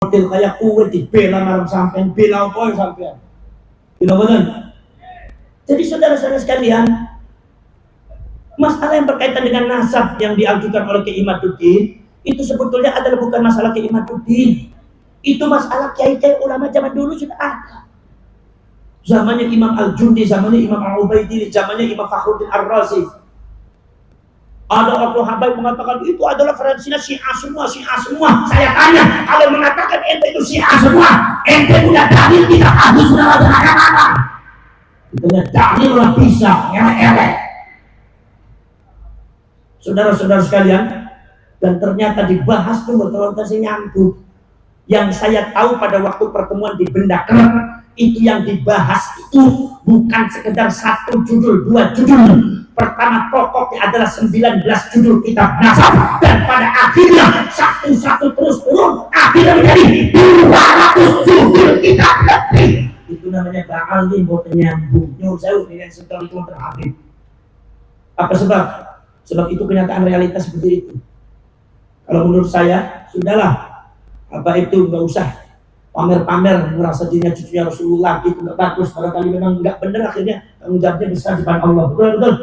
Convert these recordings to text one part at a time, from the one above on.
model kayak kue dibela marang sampean, bela apa sampean? Bela betul. Jadi saudara-saudara sekalian, masalah yang berkaitan dengan nasab yang diajukan oleh Kiai Imaduddin itu sebetulnya adalah bukan masalah Kiai Imaduddin. Itu masalah kiai-kiai ulama zaman dulu sudah ada. Zamannya Imam Al-Jundi, zamannya Imam Al-Ubaidili, zamannya Imam Fakhruddin Ar-Razi. Ada Abdul Habaib mengatakan itu adalah frekuensinya Syiah semua, Syiah semua. Saya tanya, kalau mengatakan ente itu Syiah semua, ente punya dalil tidak habis sudah ada apa? Itu dalil lah bisa, elek-elek. Saudara-saudara sekalian, dan ternyata dibahas tuh betul-betul nyambung. Yang saya tahu pada waktu pertemuan di Bendaker, itu yang dibahas itu bukan sekedar satu judul, dua judul. Pertama pokoknya adalah 19 judul kitab nasab, dan pada akhirnya satu-satu terus turun, akhirnya menjadi 200 judul kitab lebih. Itu namanya bakal boten nyambung. Nyuruh saya dengan setelah itu terakhir. Apa sebab? Sebab itu kenyataan realitas seperti itu. Kalau menurut saya, sudahlah. Apa itu nggak usah pamer-pamer merasa dirinya cucunya Rasulullah gitu, nggak bagus. Barangkali memang nggak benar, akhirnya tanggung jawabnya besar di depan Allah. Betul.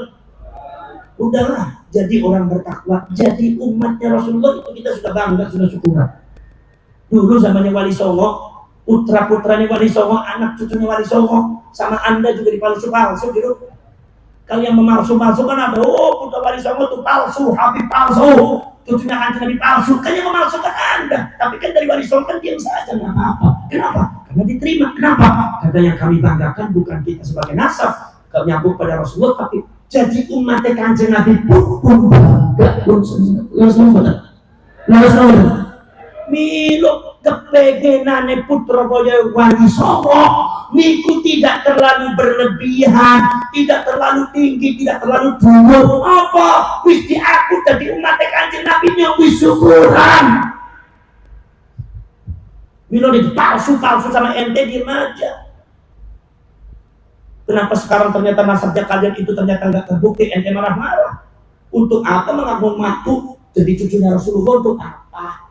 Udahlah, jadi orang bertakwa, jadi umatnya Rasulullah itu kita sudah bangga, sudah syukuran. Dulu zamannya Wali Songo, putra-putranya Wali Songo, anak cucunya Wali Songo, sama Anda juga dipalsu-palsu gitu. Kalau yang memalsu-palsu kan ada, oh putra Wali Songo itu palsu, Habib palsu, cucunya Kanjeng Nabi palsu, kan yang memalsukan Anda. Tapi kan dari Wali Songo kan diam saja, nggak apa-apa. Kenapa? Karena diterima. Kenapa? Karena yang kami banggakan bukan kita sebagai nasab, kalau nyambung pada Rasulullah, tapi jadi umatnya Kanjeng Nabi pun bangga pun Milo kepengenane putra boyo Wali Songo niku tidak terlalu berlebihan, tidak terlalu tinggi, tidak terlalu dhuwur. Apa? Wis diaku dadi umatnya Kanjeng Nabi yang wis syukuran. Milo dipalsu-palsu sama ente diem aja. Kenapa sekarang ternyata nasabnya kalian itu ternyata nggak terbukti, ente marah-marah? Untuk apa mengaku-ngaku jadi cucunya Rasulullah, untuk apa?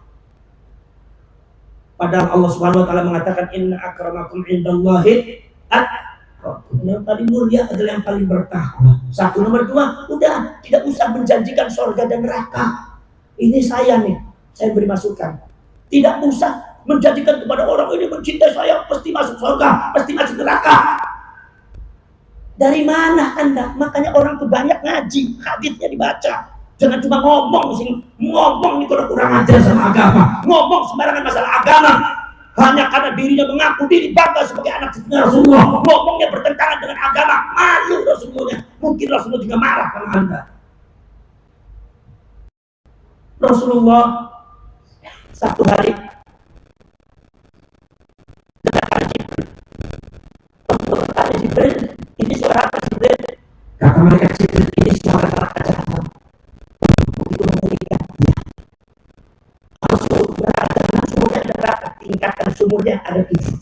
Padahal Allah Subhanahu wa taala mengatakan inna akramakum indallahi atqakum. Yang paling mulia adalah yang paling bertakwa. Satu, nomor dua, udah tidak usah menjanjikan surga dan neraka. Ini saya nih, saya beri masukan. Tidak usah menjanjikan kepada orang ini mencintai saya pasti masuk surga, pasti masuk neraka. Dari mana Anda? Makanya orang tuh banyak ngaji, hadisnya dibaca. Jangan cuma ngomong ini kurang ajar sama agama, ngomong sembarangan masalah agama hanya karena dirinya mengaku diri bangga sebagai anak cucunya Rasulullah, ngomongnya bertentangan dengan agama, malu Rasulullah. Mungkin Rasulullah juga marah sama Anda. Rasulullah satu hari Rasulullah Jibril, ini suara apa Jibril? Kata mereka Jibril, ini suara neraka jahanam. Begitu mengerikan, ya. Kalau sumurnya ada neraka, tingkatan sumurnya ada 7.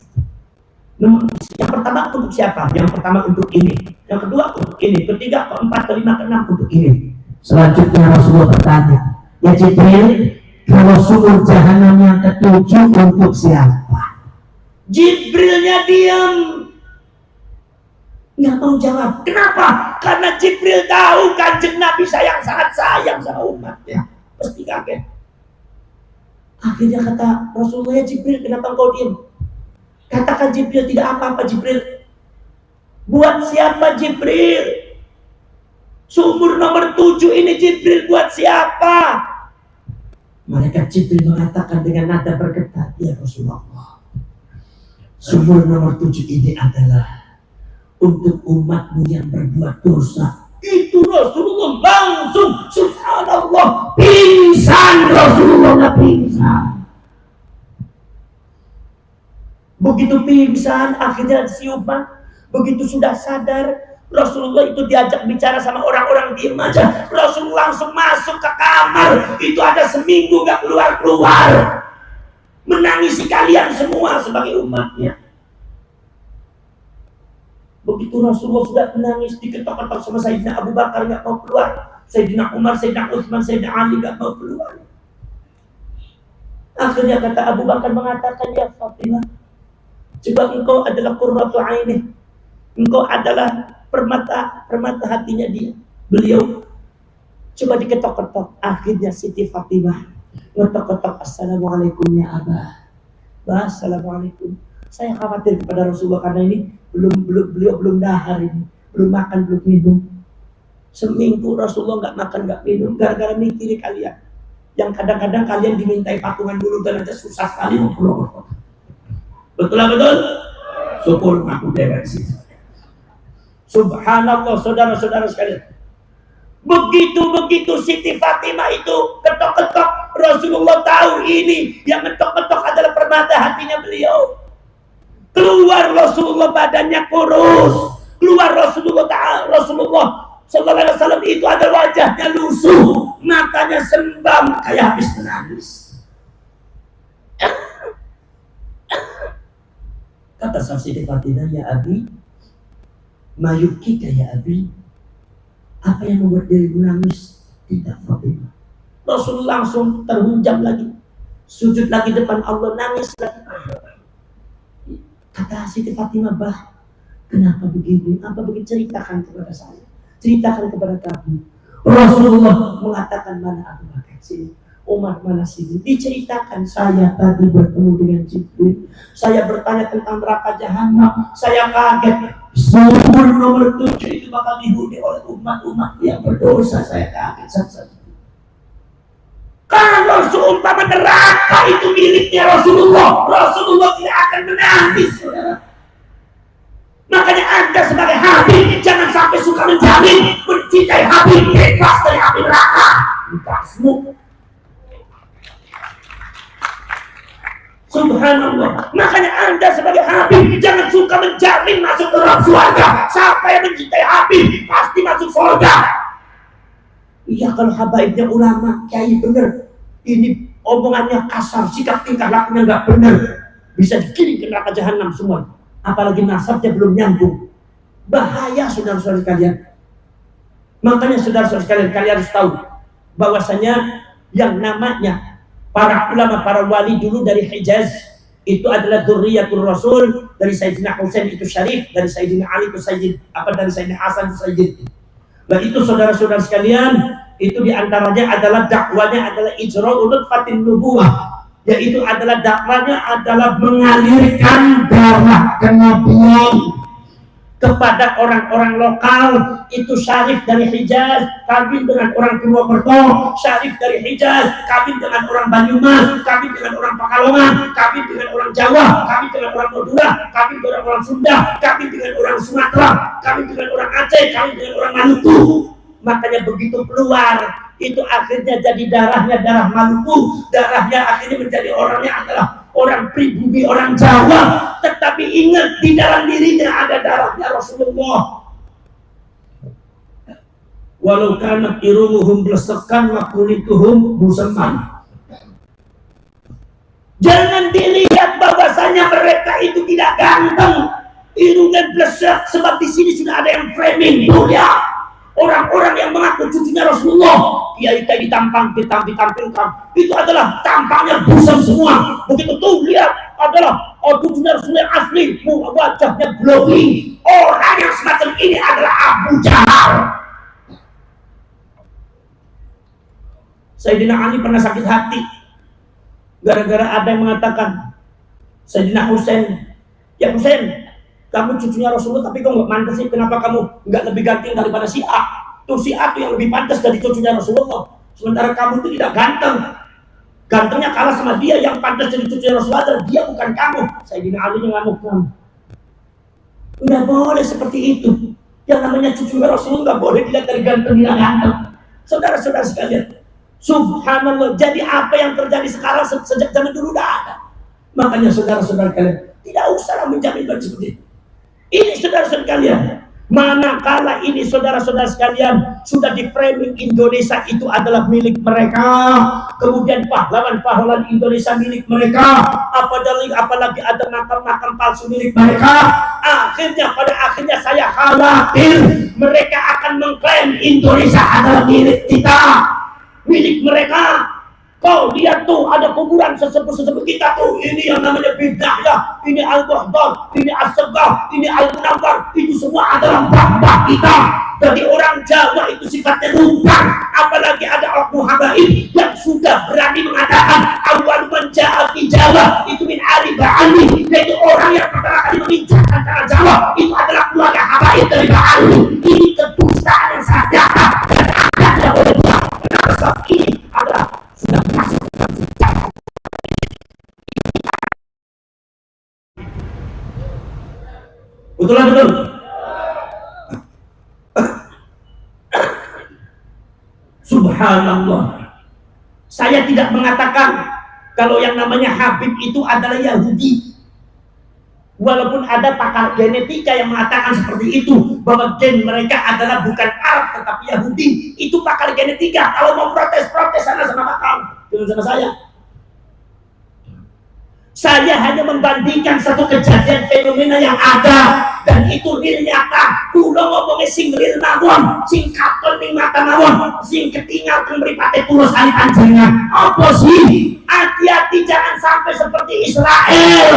Yang pertama untuk siapa? Yang pertama untuk ini, yang kedua untuk ini, ketiga, keempat, kelima, keenam untuk ini. Selanjutnya Rasulullah bertanya, ya Jibril, kalau sumur jahanam yang ke-7 untuk siapa? Jibrilnya diam, nggak mau jawab. Kenapa? Karena Jibril tahu Kanjeng Nabi sangat sayang sama umatnya. Pasti kaget. Akhirnya kata Rasulullah, ya Jibril, kenapa engkau diam? Katakan Jibril, tidak apa-apa Jibril. Buat siapa Jibril? Sumur nomor 7 ini Jibril buat siapa? Malaikat Jibril mengatakan dengan nada bergetar, ya Rasulullah, sumur nomor 7 ini adalah untuk umatmu yang berbuat dosa. Itu Rasulullah langsung subhanallah pingsan. Rasulullah nggak pingsan. Begitu pingsan akhirnya siuman. Begitu sudah sadar, Rasulullah itu diajak bicara sama orang-orang, diem aja. Rasulullah langsung masuk ke kamar. Itu ada seminggu gak keluar-keluar, menangisi kalian semua sebagai umatnya. Begitu Rasulullah sudah menangis, diketok-ketok sama Sayyidina Abu Bakar, nggak mau keluar. Sayyidina Umar, Sayyidina Utsman, Sayyidina Ali nggak mau keluar. Akhirnya kata Abu Bakar mengatakan, ya Fatimah, coba engkau adalah qurratu aini, engkau adalah permata hatinya dia. Beliau coba diketok-ketok. Akhirnya Siti Fatimah ngetok-ketok, assalamualaikum ya Abah. Bah, assalamualaikum. Saya khawatir kepada Rasulullah karena ini beliau belum dahar ini, belum makan, belum minum. Seminggu Rasulullah nggak makan, nggak minum, gara-gara mikiri kalian. Yang kadang-kadang kalian dimintai patungan dulu dan aja susah sekali mau pulang. Betul lah, betul? Syukur aku dereksi. Subhanallah, saudara-saudara sekalian. Begitu Siti Fatimah itu ketok-ketok, Rasulullah tahu ini yang ketok-ketok adalah permata hatinya beliau. Keluar Rasulullah badannya kurus, keluar Rasulullah Sallallahu Alaihi Wasallam itu ada wajahnya lusuh, matanya sembam kayak habis menangis. Kata Siti Fatimah, ya Abi, mayukika ya Abi, apa yang membuat dirimu nangis? Tidak, Fatimah. Rasul langsung terhunjam lagi, sujud lagi depan Allah, nangis lagi. Kata Siti Fatimah, bah, kenapa begini? Apa begini? Ceritakan kepada saya, ceritakan kepada kami. Rasulullah mengatakan, mana Abu Bakar sini, Umar mana sini. Diceritakan, saya tadi bertemu dengan Jibril, saya bertanya tentang neraka jahanam, saya kaget. Sumur nomor 7 itu bakal dihuni oleh umat-umat yang berdosa. Saya kaget saja. Kalau seumpama neraka itu miliknya Rasulullah, Rasulullah tidak akan menangis, saudara. Makanya Anda sebagai Habib jangan sampai suka menjamin mencintai Habib bebas dari api neraka. Bebasmu. Subhanallah. Makanya Anda sebagai Habib jangan suka menjamin masuk ke dalam surga. Siapa yang mencintai Habib pasti masuk surga. Iya, kalau habaibnya ulama, kiai bener, ini omongannya kasar, sikap tingkah lakunya nggak bener, bisa dikirim ke neraka jahanam semua. Apalagi nasabnya belum nyambung, bahaya saudara-saudara sekalian. Makanya saudara-saudara sekalian, kalian harus tahu bahwasanya yang namanya para ulama, para wali dulu dari Hijaz itu adalah dzurriyyatul Rasul. Dari Sayyidina Husain itu Syarif, dari Sayyidina Ali itu dari Sayyidina Hasan itu Sayyid. Dan itu saudara-saudara sekalian, itu diantaranya adalah dakwanya adalah ijra'u nutfatin nubuwah, yaitu adalah dakwanya adalah mengalirkan darah kenabian kepada orang-orang lokal. Itu Syarif dari Hijaz kawin dengan orang Purwokerto, Syarif dari Hijaz kawin dengan orang Banyumas, kawin dengan orang Pekalongan, kawin dengan orang Jawa, kawin dengan orang Madura, kawin dengan orang Sunda, kawin dengan orang Sumatera, kawin dengan orang Aceh, kawin dengan orang Maluku. Makanya begitu keluar itu akhirnya jadi darahnya darah Maluku, darahnya akhirnya menjadi orangnya adalah orang pribumi, orang Jawa. Tetapi ingat, di dalam dirinya ada darahnya Rasulullah. Walau kana irumuhum blesekan wa kulituhum musamman. Jangan dilihat bahwasanya mereka itu tidak ganteng, irungnya blesek, sebab di sini sudah ada yang framing mulia. Orang-orang yang mengaku cucunya Rasulullah, kiai ditampilkan, itu adalah tampangnya busam semua. Begitu tuh lihat adalah cucunya Rasulullah asli, wajahnya glowing. Orang yang semacam ini adalah Abu Jahal. Sayyidina Ali pernah sakit hati gara-gara ada yang mengatakan, Sayyidina Husain, ya Husain, kamu cucunya Rasulullah tapi kok nggak mantas sih, kenapa kamu nggak lebih ganteng daripada si A? Tuh si A tuh yang lebih pantas dari cucunya Rasulullah, sementara kamu itu tidak ganteng, gantengnya kalah sama dia yang pantas dari cucunya Rasulullah, dia bukan kamu. Sayyidina Ali yang ngamuk, nggak boleh seperti itu. Yang namanya cucunya Rasulullah nggak boleh dilihat dari ganteng tidak ganteng. Saudara-saudara sekalian, subhanallah. Jadi apa yang terjadi sekarang sejak zaman dulu udah ada. Makanya saudara-saudara kalian tidak usah menjamin seperti itu. Ini saudara-saudara sekalian, manakala ini saudara-saudara sekalian sudah di framing Indonesia itu adalah milik mereka, kemudian pahlawan-pahlawan Indonesia milik mereka, apalagi ada makam-makam palsu milik mereka, pada akhirnya saya khawatir mereka akan mengklaim Indonesia adalah milik kita, milik mereka. Kau lihat tuh ada kuburan sesepuh-sesepuh kita tuh, ini yang namanya bid'ah ya, ini al-muhdar, ini as-saghar, ini al-munawwar, itu semua adalah bab kita. Jadi orang Jawa itu sifatnya lumpang, apalagi ada oknum habaib yang sudah berani mengatakan awal menjahat di Jawa itu min ali ba'ali, yaitu orang yang pertama kali menginjakkan tanah Jawa itu adalah keluarga habaib dari ba'ali. Ini kedustaan yang sangat nyata dan ada oleh Allah. Ini adalah sudah masuk dalam sejarah. Betul lah, betul. Subhanallah. Saya tidak mengatakan kalau yang namanya Habib itu adalah Yahudi. Walaupun ada pakar genetika yang mengatakan seperti itu, bahwa gen mereka adalah bukan Arab tetapi Yahudi. Itu pakar genetika. Kalau mau protes sana sama pakar, jangan sama saya. Saya hanya membandingkan satu kejadian fenomena yang ada, dan itu real nyata. Kulo ngomongnya sing real mawon, sing katon ning mata mawon, sing ketinggal kang mripate kulo sali panjenengan. Apa sih? Hati-hati jangan sampai seperti Israel.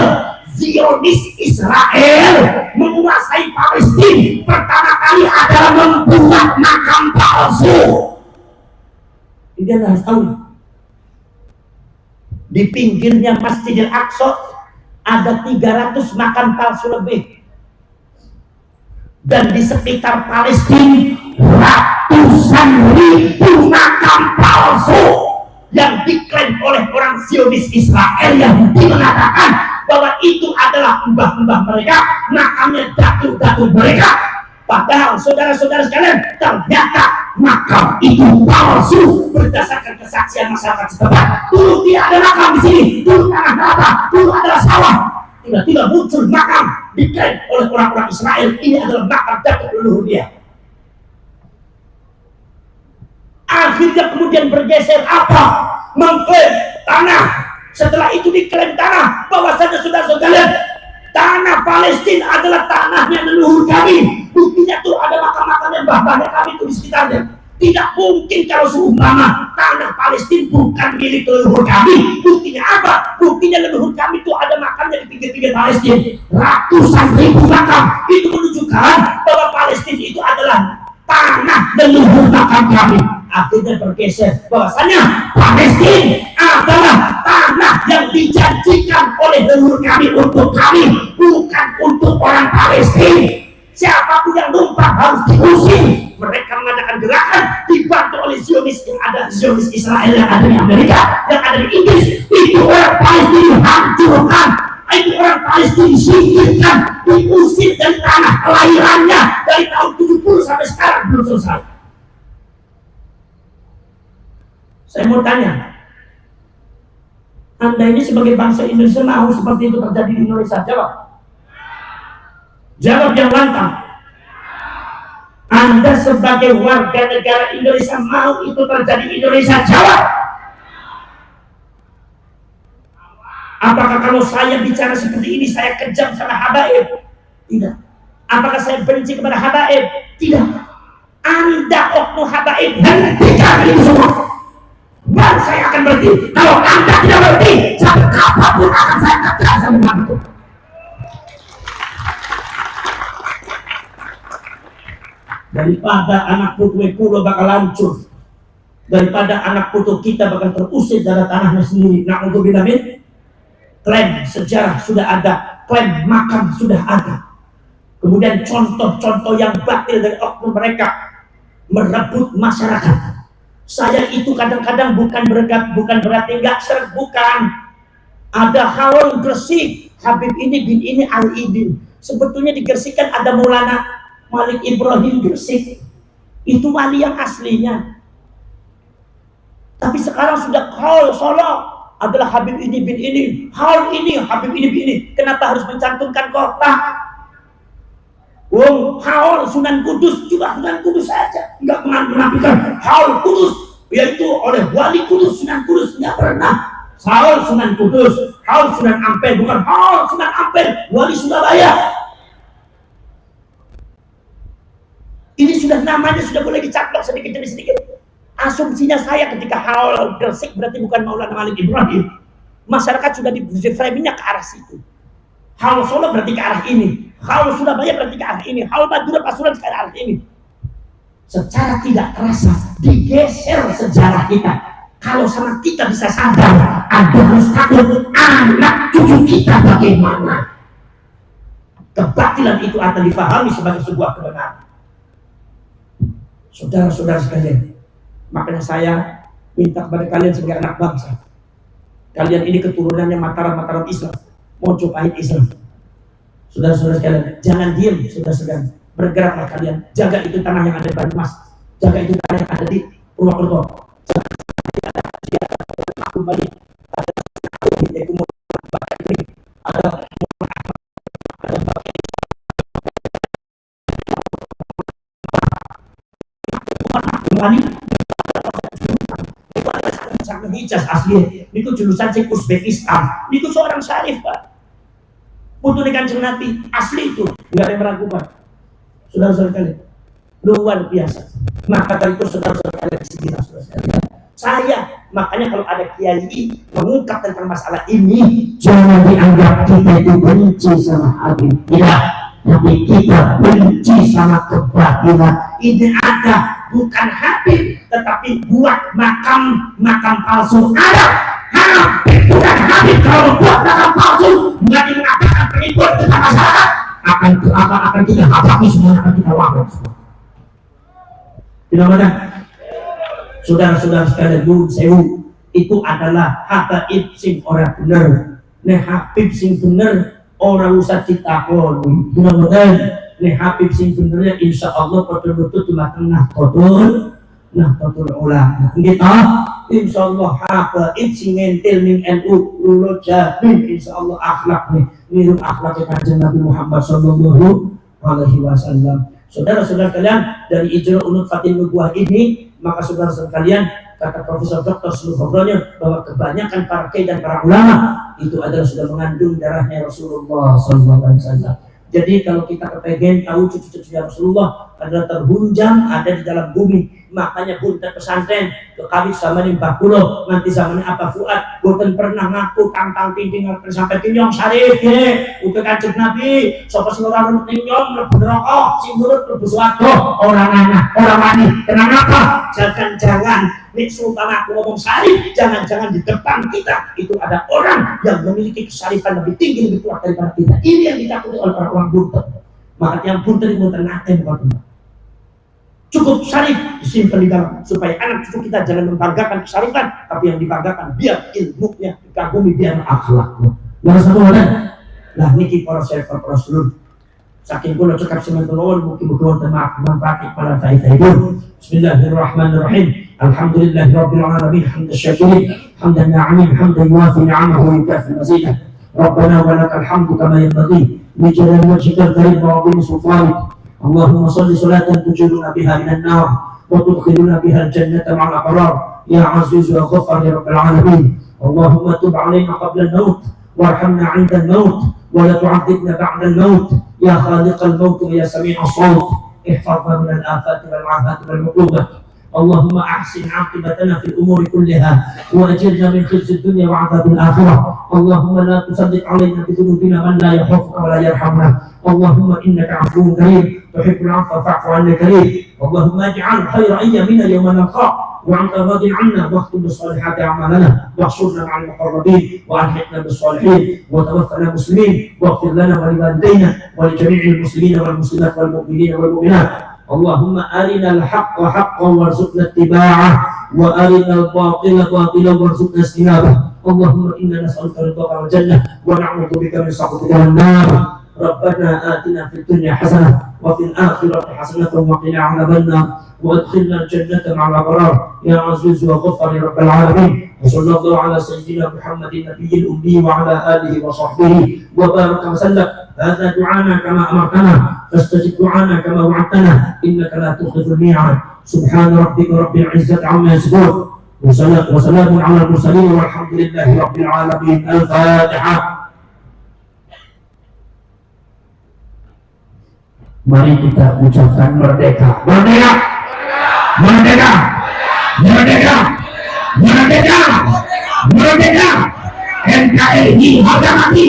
Zionis Israel menguasai Palestina pertama kali adalah membuat makam palsu. Ini adalah harus tahu. Di pinggirnya Masjidil Aqsa ada 300 makam palsu lebih, dan di sekitar Palestina ratusan ribu makam palsu yang diklaim oleh orang Zionis Israel yang mengatakan bahwa itu adalah mbah-mbah mereka, makamnya datu-datu mereka. Padahal saudara-saudara sekalian, ternyata makam itu palsu berdasarkan kesaksian masyarakat setempat. Dulu tidak ada makam di sini, dulu tanah rata, dulu adalah sawah. Tiba-tiba muncul makam diklaim oleh orang-orang Israel, ini adalah makam datuk leluhur dia. Akhirnya kemudian bergeser apa? Mengklaim tanah. Setelah itu diklaim tanah, bahwasanya saudara-saudara, tanah Palestina adalah tanahnya leluhur kami. Buktinya tuh ada makam-makam yang mbah-mbahnya kami itu di sekitarnya. Tidak mungkin kalau seumpama tanah Palestina bukan milik leluhur kami. Buktinya apa? Buktinya leluhur kami itu ada makamnya di pinggir-pinggir Palestina. Ratusan ribu makam. Itu menunjukkan bahwa Palestina itu adalah tanah leluhur makam kami. Akhirnya bergeser bahwasanya Palestina adalah tanah yang dijanjikan oleh leluhur kami untuk kami, bukan untuk orang Palestina. Siapapun yang numpang harus diusir. Mereka mengadakan gerakan dibantu oleh Zionis yang ada, Zionis Israel yang ada di Amerika, yang ada di Inggris. Itu orang Palestina hancurkan, itu orang Palestina disingkirkan, diusir dari tanah kelahirannya dari tahun 70 sampai sekarang belum selesai. Saya mau tanya, Anda ini sebagai bangsa Indonesia mau seperti itu terjadi di Indonesia? Jawab yang lantang. Anda sebagai warga negara Indonesia mau itu terjadi di Indonesia? Jawab. Apakah kalau saya bicara seperti ini saya kejam sama habaib? Tidak. Apakah saya benci kepada habaib? Tidak. Anda oknum habaib, hentikan itu semua. Baru saya akan berhenti. Kalau Anda tidak berhenti, sampai kapanpun akan saya tegas sama itu. Daripada anak putu kulo bakal hancur, daripada anak putu kita bakal terusir dari tanahnya sendiri. Nah, untuk bilamin, klaim sejarah sudah ada, klaim makam sudah ada. Kemudian contoh-contoh yang batil dari oknum mereka merebut masyarakat. Saya itu kadang-kadang bukan berarti nggak seret, bukan. Ada Haul Gresik, Habib ini bin ini Al-Idin. Sebetulnya di Gresik kan ada Maulana Malik Ibrahim Gresik. Itu wali yang aslinya. Tapi sekarang sudah Haul Solo adalah Habib ini bin ini, Haul ini Habib ini bin ini. Kenapa harus mencantumkan kota? Haul Sunan Kudus juga Sunan Kudus saja, nggak menampilkan Haul Kudus, yaitu oleh wali Kudus Sunan Kudus, nggak pernah. Haul Sunan Kudus, Haul Sunan Ampel, bukan Haul Sunan Ampel wali Surabaya. Ini sudah namanya sudah boleh dicaplok sedikit demi sedikit. Asumsinya saya ketika Haul Gresik berarti bukan Maulana Malik Ibrahim. Masyarakat sudah di framingnya ke arah situ. Haul Solo berarti ke arah ini. Haul Surabaya berarti ke arah ini. Haul Madura Pasuruan ke arah ini. Secara tidak terasa digeser sejarah kita. Kalau sama kita bisa sadar, ada harus takut anak cucu kita bagaimana. Kebatilan itu akan dipahami sebagai sebuah kebenaran. Saudara-saudara sekalian, makanya saya minta kepada kalian sebagai anak bangsa, kalian ini keturunannya Mataram Islam, Mojopahit Islam. Saudara-saudara sekalian, jangan diam, saudara-saudara, bergeraklah kalian, jaga itu tanah yang ada di Banyumas, jaga itu tanah yang ada di Purwokerto, kembali ada Hijaz asli, niku jurusan sing Uzbekistan, niku seorang syarif Pak, putune Kanjeng Nabi asli itu, nggak ada yang meragukan. Saudara-saudara kalian, luar biasa. Maka dari itu saudara-saudara kalian di sini, saya makanya kalau ada kiai mengungkap tentang masalah ini, jangan dianggap kita itu benci sama Habib, tidak, tapi kita benci sama kebatilan. Ini ada bukan Habib, tetapi buat makam palsu. Ada Habib bukan Habib, kalau buat makam palsu nggak mengatakan pengikut kita masyarakat akan kita habaki semuanya, akan kita wabrak semua. Tidak ada. Saudara-saudara sekalian, nyuwun sewu, itu adalah habaib sing ora bener. Nek Habib sing bener ora usah ditakoni. Mudah-mudahan nek Habib sing benernya insya Allah betul-betul tumakan Nahdlatul Ulama. Gitu. Insya Allah habaib sing ngentil ning NU lulu jamin insya Allah akhlak nih niru akhlak Kanjeng Nabi Muhammad sallallahu alaihi wasallam. Saudara-saudara kalian, dari ijra unut fatin nubuah ini, maka saudara-saudara kalian, kata Profesor Dr. Sulukobronya, bahwa kebanyakan para kiai dan para ulama itu adalah sudah mengandung darahnya Rasulullah SAW. Jadi kalau kita kepengen tahu cucu-cucu Rasulullah adalah terhunjam ada di dalam bumi, makanya buntet pesantren kekawin sama nih Mbah Kulo, nanti zamannya apa Fuad, boten pernah ngaku kangkang tinggi sampai tinyong syarif ya, udah Kanjeng Nabi, sopo sing ora nurut tinyong mlebu neraka, sing nurut mlebu swarga, orang anak, orang wani, kenapa? Jangan-jangan nek sultan aku ngomong syarif, jangan-jangan di depan kita itu ada orang yang memiliki kesarifan lebih tinggi, lebih kuat daripada kita. Ini yang ditakuti oleh orang-orang buntet. Maka yang buntet itu tenate bukan cukup syarif disimpan di dalam, supaya anak cucu kita jangan membanggakan kesyarifan, tapi yang dibanggakan biar ilmunya dikagumi, biar akhlaknya. Yang satu mana? Lah niki para server para seluruh. Saking kula cekap semanten nuwun mugi-mugi wonten manfaat para faedah itu. Bismillahirrahmanirrahim. Alhamdulillahirabbil alamin hamdan syakirin hamdan na'imin hamdan yuwafi ni'amahu wa yukafi mazidah. Rabbana wa lakal hamdu kama yanbaghi li jalali wajhikal karim wa 'azimi sultanik. اللهم صل صلاة تجيرنا بها من النار وتدخلنا بها الجنة مع الأبرار يا عزيز يا غفار يا رب العالمين. اللهم تب علينا قبل الموت وارحمنا عند الموت ولا تعذبنا بعد الموت يا خالق الموت ويا سميع الصوت. احفظنا من الآفات والعافات والعقوبة. اللهم أحسن عاقبتنا في الأمور كلها وأجرنا من خزي الدنيا وعذاب الآخرة. اللهم لا تسلط علينا بذنوبنا من لا يخافك ولا يرحمنا. اللهم إنك عفو كريم تحب العفو فاعف عنا كريم. اللهم اجعل خير أيامنا يوم نلقاك وأنت راض عنا واختم بالصالحات أعمالنا واحشرنا مع المقربين وألحقنا بالصالحين وتوفنا مسلمين واغفر لنا ولوالدينا ولجميع المسلمين والمسلمات والمؤمنين والمؤمنات. اللهم أرنا الحق حقا وارزقنا اتباعه وأرنا الباطل باطلا وارزقنا اجتنابه. اللهم إنا نسألك رضاك والجنة ونعوذ بك من سخطك والنار. ربنا آتنا في الدنيا حسنة وفي الآخرة حسنة وقنا عذاب النار وادخلنا الجنة مع الأبرار يا عزيز وغفر يا رب العالمين. وصلى الله على سيدنا محمد النبي الأمي وعلى آله وصحبه وبارك وسلم. هذا دعانا كما أمرتنا فاستجب دعانا كما وعدتنا إنك لا تخلف الميعاد. سبحان ربك رب العزة عما يصفون وسلام على المرسلين والحمد لله رب العالمين. الفاتحة. Mari kita ucapkan merdeka, merdeka, merdeka, Merdeka! Merdeka! Merdeka! NKRI harga mati.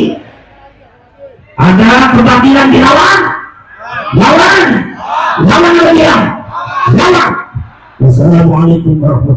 Ada kebatilan dilawan, lawan, lawan lagi, lawan. Wassalamualaikum warahmatullahi wabarakatuh.